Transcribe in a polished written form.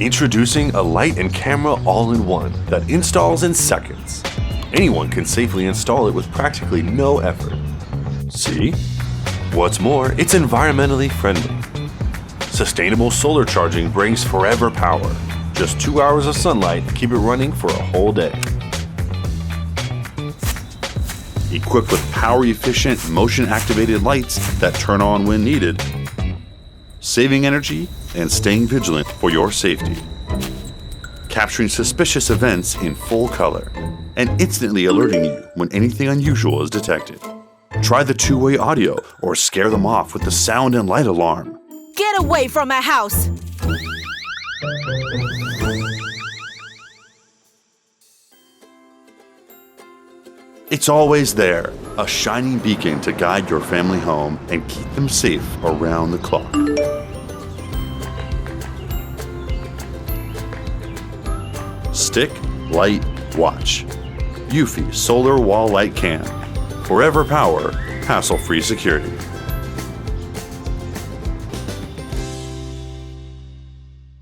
Introducing a light and camera all-in-one that installs in seconds. Anyone can safely install it with practically no effort. See? What's more, it's environmentally friendly. Sustainable solar charging brings forever power. Just 2 hours of sunlight to keep it running for a whole day. Equipped with power-efficient, motion-activated lights that turn on when needed, saving energy and staying vigilant for your safety. Capturing suspicious events in full color and instantly alerting you when anything unusual is detected. Try the two-way audio or scare them off with the sound and light alarm. Get away from my house! It's always there, a shining beacon to guide your family home and keep them safe around the clock. Stick, light, watch. Eufy Solar Wall Light Cam. Forever power, hassle-free security.